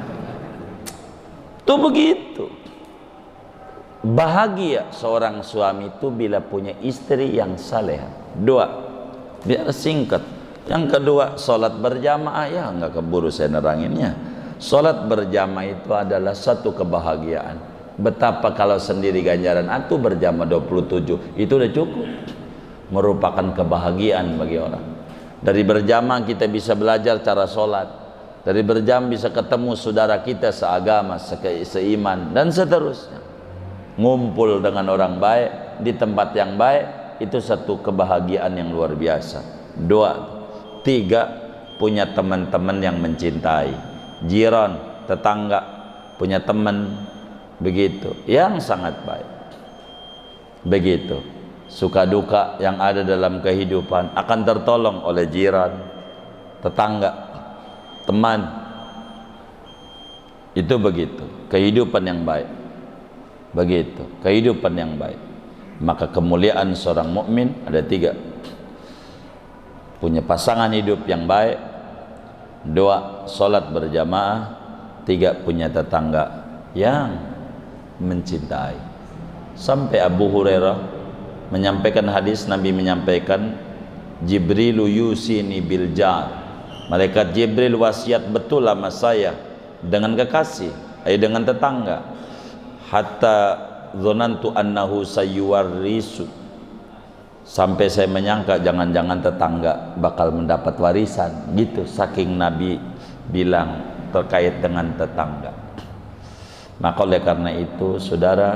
Itu begitu. Bahagia seorang suami itu bila punya istri yang saleh. Dua, biar singkat. Yang kedua, sholat berjamaah. Ya nggak keburu saya neranginnya. Sholat berjamaah itu adalah satu kebahagiaan. Betapa kalau sendiri ganjaran antu berjamaah 27, itu udah cukup. Merupakan kebahagiaan bagi orang. Dari berjamaah kita bisa belajar cara sholat. Dari berjamaah bisa ketemu saudara kita seagama, seiman, dan seterusnya. Ngumpul dengan orang baik di tempat yang baik, itu satu kebahagiaan yang luar biasa. Dua, tiga, punya teman-teman yang mencintai, jiran, tetangga, punya teman begitu yang sangat baik. Begitu suka duka yang ada dalam kehidupan akan tertolong oleh jiran, tetangga, teman. Itu begitu kehidupan yang baik. Begitu kehidupan yang baik. Maka kemuliaan seorang mukmin ada tiga: punya pasangan hidup yang baik, dua, sholat berjamaah, tiga, punya tetangga yang mencintai. Sampai Abu Hurairah menyampaikan hadis, Nabi menyampaikan, Jibrilu yusini bil jar, malaikat Jibril wasiat betul sama saya dengan kekasih, dengan tetangga. Hatta dzanantu annahu sayuwarrisu, sampai saya menyangka jangan-jangan tetangga bakal mendapat warisan gitu, saking Nabi bilang terkait dengan tetangga. Maka oleh karena itu saudara,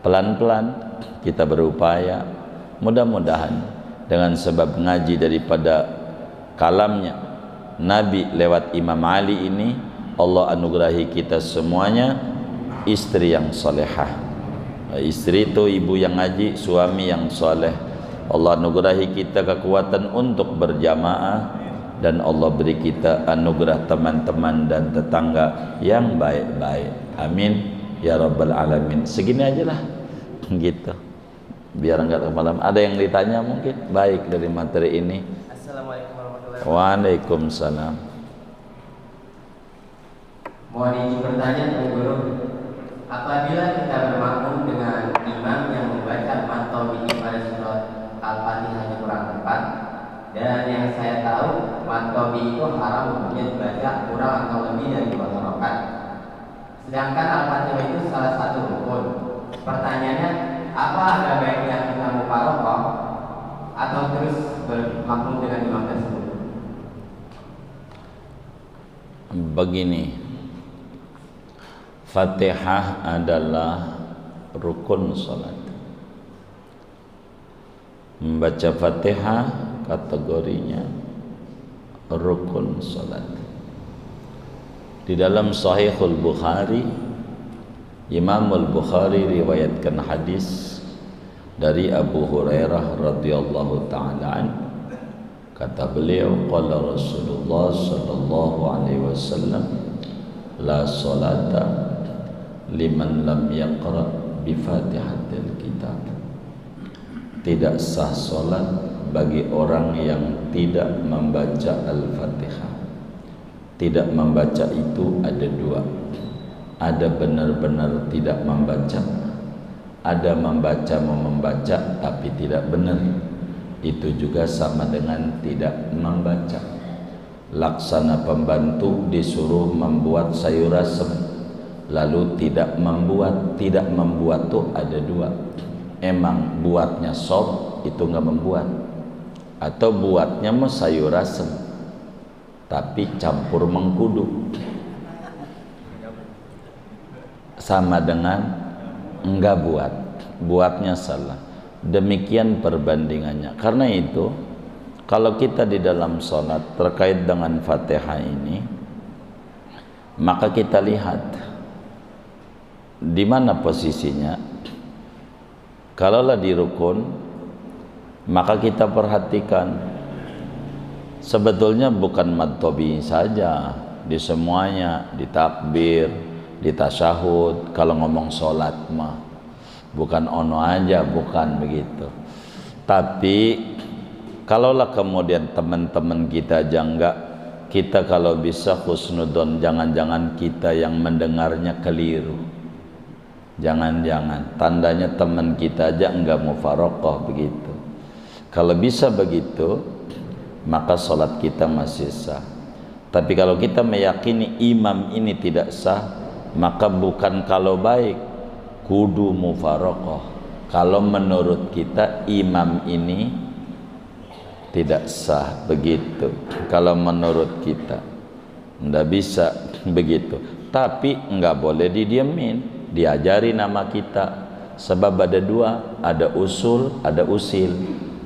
pelan-pelan kita berupaya, mudah-mudahan dengan sebab ngaji daripada kalamnya Nabi lewat Imam Ali ini, Allah anugerahi kita semuanya istri yang solehah. Istri itu ibu yang ngaji, suami yang soleh. Allah anugerahi kita kekuatan untuk berjamaah, dan Allah beri kita anugerah teman-teman dan tetangga yang baik-baik. Amin ya rabbal alamin. Segini aja lah gitu, biar enggak malam. Ada yang ditanya mungkin baik dari materi ini? Assalamualaikum warahmatullahi wabarakatuh. Waalaikumsalam. Mohon izin bertanya Pak Guru, apabila kita bermakmum dengan imam yang membaca matobihi pada surat Al-Fatihah kurang tepat, dan yang saya tahu matobihi itu haram hukumnya dibaca kurang atau lebih dari 2 rakaat. Sedangkan Al-Fatihah itu salah satu rukun. Pertanyaannya, apa ada baiknya kita mufaroqah atau terus bermakmum dengan imam tersebut? Begini, Fatihah adalah rukun salat. Membaca Fatihah kategorinya rukun salat. Di dalam Sahihul Bukhari, Imam Al-Bukhari riwayatkan hadis dari Abu Hurairah radhiyallahu taala an. Kata beliau, qala Rasulullah sallallahu alaihi wasallam, la salata liman lam yaqra bi Fatihatil kitab. Tidak sah salat bagi orang yang tidak membaca Al-Fatihah. Tidak membaca itu ada dua. Ada benar-benar tidak membaca, ada membaca mau membaca tapi tidak benar. Itu juga sama dengan tidak membaca. Laksana pembantu disuruh membuat sayur asem, lalu tidak membuat. Tidak membuat tuh ada dua. Emang buatnya sop itu nggak membuat, atau buatnya mau sayur asem tapi campur mengkudu, sama dengan enggak buat, buatnya salah. Demikian perbandingannya. Karena itu Kalau kita di dalam sholat terkait dengan Fatihah ini, maka kita lihat di mana posisinya. Kalaulah di rukun, maka kita perhatikan sebetulnya bukan mad tabi'i saja, di semuanya, di takbir, di tasyahud. Kalau ngomong sholat mah bukan ono aja, bukan begitu. Tapi kalaulah kemudian teman-teman kita aja enggak, kita kalau bisa husnudon, jangan-jangan kita yang mendengarnya keliru, jangan-jangan tandanya teman kita aja enggak mufaroqah begitu. Kalau bisa begitu, maka sholat kita masih sah. Tapi kalau kita meyakini imam ini tidak sah, maka bukan kalau baik, kudu mufaroqah. Kalau menurut kita imam ini tidak sah begitu. Kalau menurut kita nggak bisa begitu. Tapi nggak boleh didiemin, diajari nama kita. Sebab ada dua, ada usul, ada usil.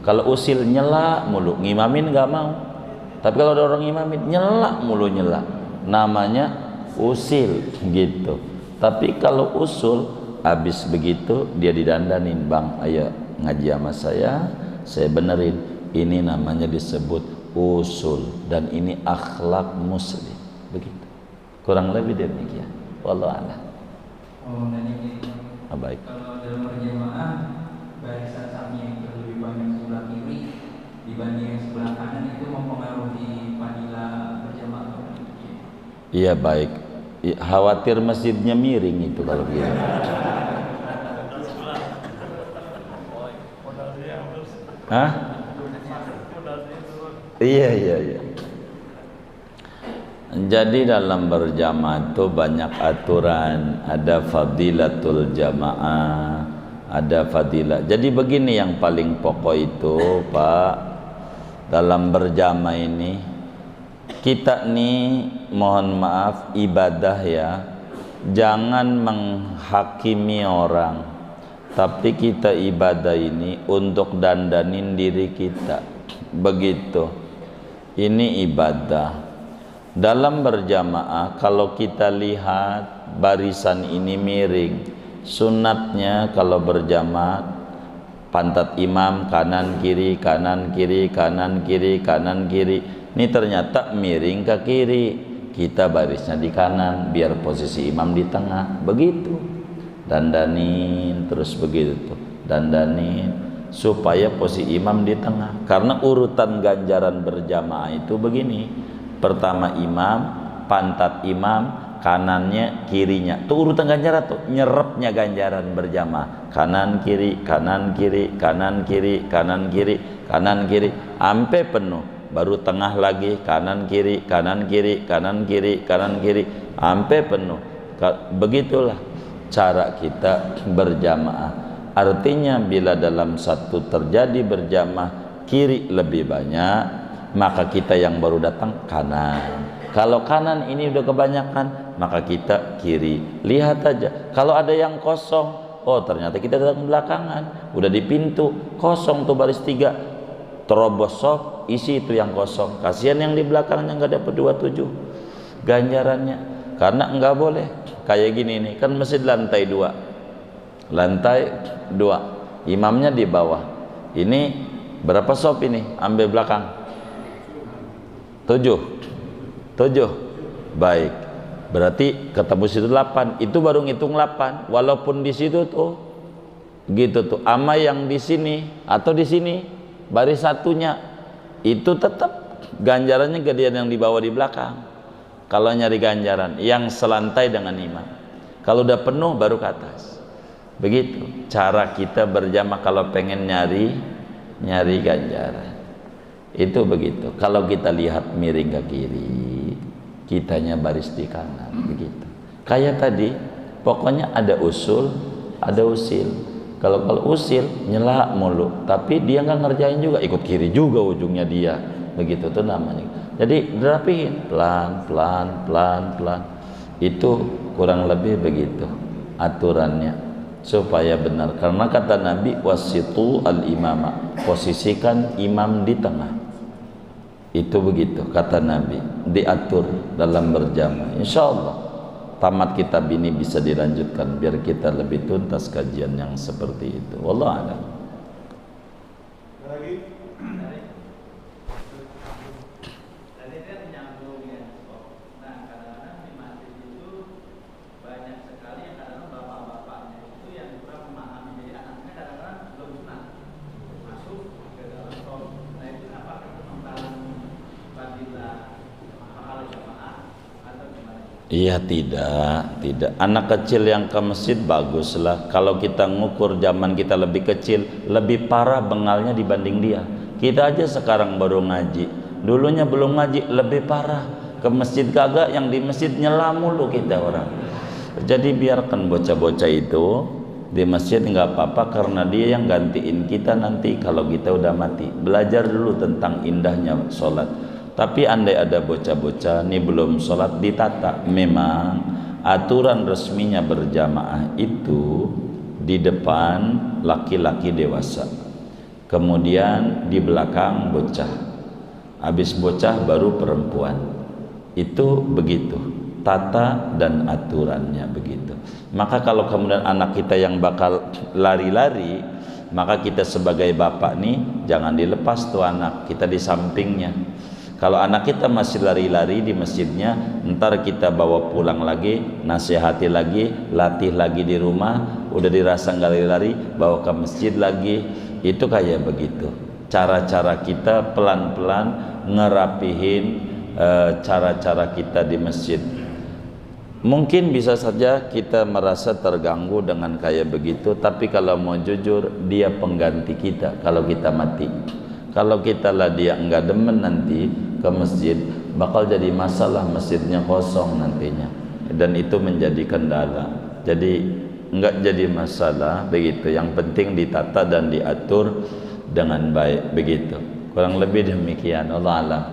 Kalau usil nyela mulu, ngimamin nggak mau. Tapi kalau ada orang ngimamin nyela mulu, nyela, namanya usil gitu. Tapi kalau usul, habis begitu dia didandanin, bang ayo ngaji sama saya benerin, ini namanya disebut usul dan ini akhlak muslim begitu, kurang lebih demikian. Wallahu a'lam. Oh, dan ini Baik. kalau dalam berjamaah barisan safnya yang lebih banyak sebelah kiri dibanding yang sebelah kanan, itu mempengaruhi fadilah berjamaah. Iya baik. Khawatir masjidnya miring itu kalau gitu. Hah? Iya. Jadi dalam berjamaah itu banyak aturan, ada fadilatul jamaah, ada fadilah. Jadi begini yang paling pokok itu, Pak, dalam berjamaah ini kita nih mohon maaf ibadah ya, jangan menghakimi orang, tapi kita ibadah ini untuk dandanin diri kita begitu. Ini ibadah. Dalam berjamaah kalau kita lihat barisan ini miring, sunatnya kalau berjamaah pantat imam kanan kiri kanan kiri kanan kiri kanan kiri. Ini ternyata miring ke kiri, kita barisnya di kanan biar posisi imam di tengah begitu. Dandanin terus begitu, dandanin supaya posisi imam di tengah. Karena urutan ganjaran berjamaah itu begini. Pertama imam, pantat imam, kanannya, kirinya. Tuh urutan ganjaran tuh, nyerapnya ganjaran berjamaah. Kanan kiri, kanan kiri, kanan kiri, kanan kiri, kanan kiri, sampai penuh. Baru tengah lagi, kanan kiri, kanan kiri, kanan kiri, kanan kiri, sampai penuh. Begitulah cara kita berjamaah. Artinya bila dalam satu terjadi berjamaah kiri lebih banyak, maka kita yang baru datang kanan. Kalau kanan ini udah kebanyakan, maka kita kiri. Lihat aja, kalau ada yang kosong, oh ternyata kita datang belakangan, udah di pintu kosong tuh baris 3, terobos sok, isi itu yang kosong. Kasihan yang di belakangnya nggak dapat 27 ganjarannya. Karena nggak boleh kayak gini nih, kan masjid lantai 2, imamnya di bawah. Ini berapa sop ini? Ambil belakang 7. Baik, berarti ketemu situ 8. Itu baru ngitung 8. Walaupun di situ tuh gitu tuh, ama yang di sini atau di sini baris satunya itu tetap ganjarannya gedean yang dibawa di belakang. Kalau nyari ganjaran yang selantai dengan imam. Kalau udah penuh baru ke atas. Begitu cara kita berjamaah kalau pengen nyari ganjaran. Itu begitu. Kalau kita lihat miring ke kiri, kitanya baris di kanan begitu. Kayak tadi, pokoknya ada usul, ada usil. Kalau usil nyela mulu, tapi dia nggak ngerjain juga, ikut kiri juga ujungnya dia. Begitu tuh namanya. Jadi dirapihin pelan. Itu kurang lebih begitu aturannya supaya benar. Karena kata Nabi wasitu al imama, posisikan imam di tengah. Itu begitu kata Nabi, diatur dalam berjamaah. Insya Allah tamat kitab ini bisa dilanjutkan biar kita lebih tuntas kajian yang seperti itu. Wallahu a'lam. Iya, tidak. Anak kecil yang ke masjid baguslah. Kalau kita ngukur zaman kita lebih kecil, lebih parah bengalnya dibanding dia. Kita aja sekarang baru ngaji, dulunya belum ngaji, lebih parah. Ke masjid kagak, yang di masjid nyela mulu kita orang. Jadi biarkan bocah-bocah itu di masjid nggak apa-apa, karena dia yang gantiin kita nanti kalau kita udah mati. Belajar dulu tentang indahnya sholat. Tapi andai ada bocah-bocah ini belum sholat, ditata. Memang aturan resminya berjamaah itu di depan laki-laki dewasa, kemudian di belakang bocah, habis bocah baru perempuan. Itu begitu tata dan aturannya begitu. Maka kalau kemudian anak kita yang bakal lari-lari, maka kita sebagai bapak nih jangan dilepas tuh anak kita di sampingnya. Kalau anak kita masih lari-lari di masjidnya, ntar kita bawa pulang lagi, nasihati lagi, latih lagi di rumah, udah dirasa nggak lari-lari, bawa ke masjid lagi. Itu kayak begitu. Cara-cara kita pelan-pelan ngerapihin cara-cara kita di masjid. Mungkin bisa saja kita merasa terganggu dengan kayak begitu, tapi kalau mau jujur, dia pengganti kita kalau kita mati. Kalau kita lah dia enggak demen nanti ke masjid, bakal jadi masalah, masjidnya kosong nantinya, dan itu menjadi kendala. Jadi enggak jadi masalah begitu. Yang penting ditata dan diatur dengan baik begitu. Kurang lebih demikian. Allah alam.